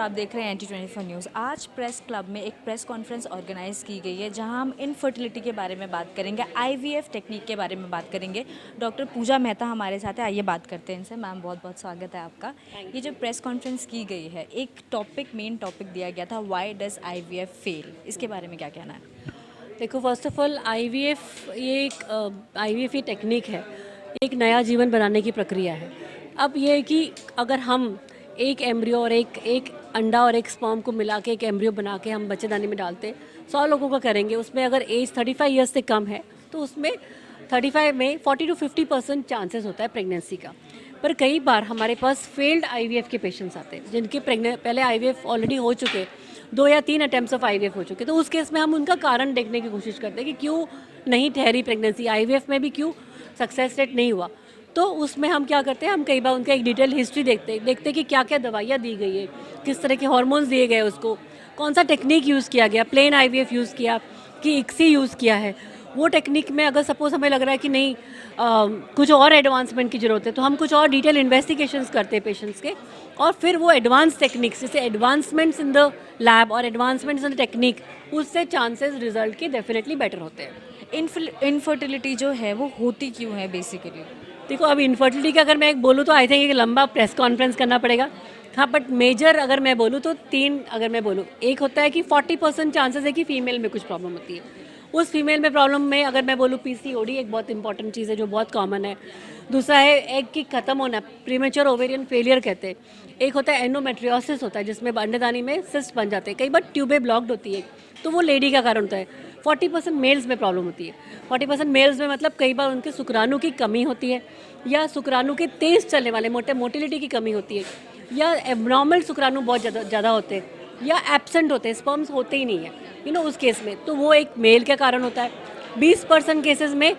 आप देख रहे हैं NT24 न्यूज़। आज प्रेस क्लब में एक प्रेस कॉन्फ्रेंस ऑर्गेनाइज़ की गई है जहां हम इनफर्टिलिटी के बारे में बात करेंगे, IVF टेक्निक के बारे में बात करेंगे। डॉक्टर पूजा मेहता हमारे साथ है, आइए बात करते हैं इनसे। मैम बहुत बहुत स्वागत है आपका। ये जो प्रेस कॉन्फ्रेंस की गई है, एक मेन टॉपिक दिया गया था, वाई डज़ IVF फेल, इसके बारे में क्या कहना है? देखो, फर्स्ट ऑफ ऑल आईवीएफ ये एक आईवीएफ ये टेक्निक है, एक नया जीवन बनाने की प्रक्रिया है। अब ये है कि अगर हम एक एम्ब्रियो और एक एक अंडा और एक स्पर्म को मिला के एक एम्ब्रियो बना के हम बच्चेदानी में डालते 100 लोगों का करेंगे, उसमें अगर एज 35 ईयर्स से कम है तो उसमें 35 में 40 to 50% चांसेस होता है प्रेगनेंसी का। पर कई बार हमारे पास फेल्ड आईवीएफ के पेशेंट्स आते हैं जिनके पहले आईवीएफ ऑलरेडी हो चुके, 2 या 3 अटेम्प्ट्स ऑफ आईवीएफ हो चुके। तो उस केस में हम उनका कारण देखने की कोशिश करते हैं कि क्यों नहीं ठहरी प्रेगनेंसी, आईवीएफ में भी क्यों सक्सेस रेट नहीं हुआ। तो उसमें हम क्या करते हैं, हम कई बार उनका एक डिटेल हिस्ट्री देखते हैं कि क्या क्या दवाइयाँ दी गई है, किस तरह के हार्मोन्स दिए गए उसको, कौन सा टेक्निक यूज़ किया गया, प्लेन आईवीएफ यूज़ किया कि इक्सी यूज़ किया है। वो टेक्निक में अगर सपोज हमें लग रहा है कि नहीं कुछ और एडवांसमेंट की ज़रूरत है, तो हम कुछ और डिटेल इन्वेस्टिगेशंस करते हैं पेशेंट्स के, और फिर वो एडवांस टेक्निक्स जैसे एडवांसमेंट्स इन द लैब और एडवांसमेंट्स इन द टेक्निक, उससे चांसेस रिजल्ट के डेफिनेटली बेटर होते हैं। इनफर्टिलिटी जो है वो होती क्यों है बेसिकली? देखो, अब इनफर्टिलिटी का अगर मैं एक बोलूँ तो आई थिंक एक लंबा प्रेस कॉन्फ्रेंस करना पड़ेगा। हाँ, बट मेजर अगर मैं बोलूँ तो 3 अगर मैं बोलूँ, एक होता है कि 40% चांसेस है कि फीमेल में कुछ प्रॉब्लम होती है। उस फीमेल में प्रॉब्लम में अगर मैं बोलूँ पीसीओडी एक बहुत इंपॉर्टेंट चीज़ है जो बहुत कॉमन है। दूसरा है एग की ख़त्म होना, प्रीमेच्योर ओवेरियन फेलियर कहते हैं। एक होता है एंडोमेट्रियोसिस होता है जिसमें अंडे में सिस्ट बन जाते हैं, कई बार ट्यूबें ब्लॉक्ड होती है, तो वो लेडी का कारण होता है। 40% मेल्स में प्रॉब्लम होती है। 40% मेल्स में मतलब कई बार उनके शुक्राणु की कमी होती है, या शुक्राणु के तेज़ चलने वाले मोटिलिटी की कमी होती है, या एबनॉर्मल शुक्राणु बहुत ज़्यादा होते हैं, या एब्सेंट होते हैं, स्पर्म्स होते ही नहीं है उस केस में, तो वो एक मेल का कारण होता है। 20% केसेस में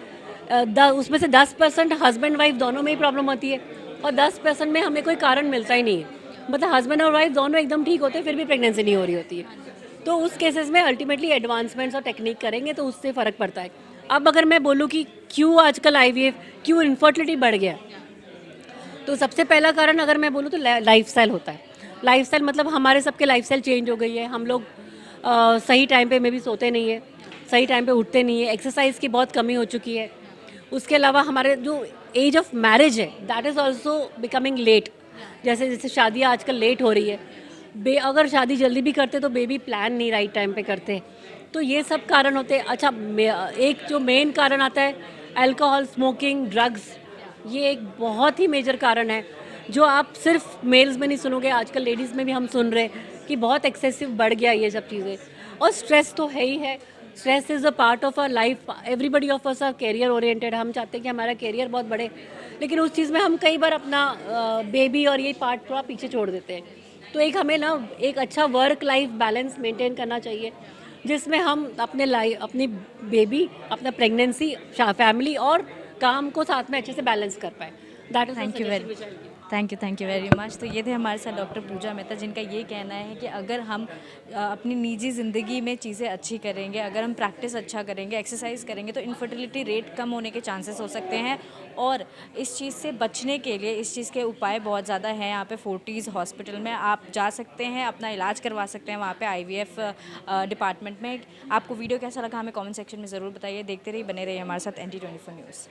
उसमें से 10% हस्बैंड वाइफ दोनों में ही प्रॉब्लम होती है, और 10% में हमें कोई कारण मिलता ही नहीं है, मतलब हस्बैंड और वाइफ दोनों एकदम ठीक होते हैं फिर भी प्रेगनेंसी नहीं हो रही होती है। तो उस केसेस में अल्टीमेटली एडवांसमेंट्स और टेक्निक करेंगे तो उससे फ़र्क पड़ता है। अब अगर मैं बोलूँ कि क्यों आजकल आईवीएफ, क्यों इनफर्टिलिटी बढ़ गया, तो सबसे पहला कारण अगर मैं बोलूँ तो लाइफस्टाइल होता है। लाइफस्टाइल मतलब हमारे सबके लाइफस्टाइल चेंज हो गई है, हम लोग सही टाइम पे में भी सोते नहीं है, सही टाइम पे उठते नहीं है, एक्सरसाइज की बहुत कमी हो चुकी है। उसके अलावा हमारे जो एज ऑफ मैरिज है that is also becoming late, जैसे जैसे शादियाँ आजकल लेट हो रही है। अगर शादी जल्दी भी करते तो बेबी प्लान नहीं राइट टाइम पे करते, तो ये सब कारण होते हैं। अच्छा, एक जो मेन कारण आता है अल्कोहल, स्मोकिंग, ड्रग्स, ये एक बहुत ही मेजर कारण है जो आप सिर्फ मेल्स में नहीं सुनोगे, आजकल लेडीज़ में भी हम सुन रहे हैं कि बहुत एक्सेसिव बढ़ गया ये सब चीज़ें। और स्ट्रेस तो है ही है, stress is a part of our life, everybody of us are career oriented, हम चाहते हैं कि हमारा कैरियर बहुत बढ़े, लेकिन उस चीज़ में हम कई बार अपना बेबी और ये पार्ट थोड़ा पीछे छोड़ देते हैं। तो एक हमें ना एक अच्छा वर्क लाइफ बैलेंस मेंटेन करना चाहिए, जिसमें हम अपनी बेबी, अपना प्रेगनेंसी, फैमिली और काम को साथ में अच्छे से बैलेंस कर पाए। That is the thank you suggestion very which I give. Thank you very much. तो ये थे हमारे साथ डॉक्टर पूजा मेहता, जिनका ये कहना है कि अगर हम अपनी निजी ज़िंदगी में चीज़ें अच्छी करेंगे, अगर हम प्रैक्टिस अच्छा करेंगे, एक्सरसाइज करेंगे, तो इनफर्टिलिटी रेट कम होने के चांसेस हो सकते हैं। और इस चीज़ से बचने के लिए इस चीज़ के उपाय बहुत ज़्यादा हैं। यहाँ पे फोर्टीज़ हॉस्पिटल में आप जा सकते हैं, अपना इलाज करवा सकते हैं वहाँ पे IVF डिपार्टमेंट में। आपको वीडियो कैसा लगा हमें कमेंट सेक्शन में ज़रूर बताइए। देखते रहिए, बने रहिए हमारे साथ NT24 न्यूज़।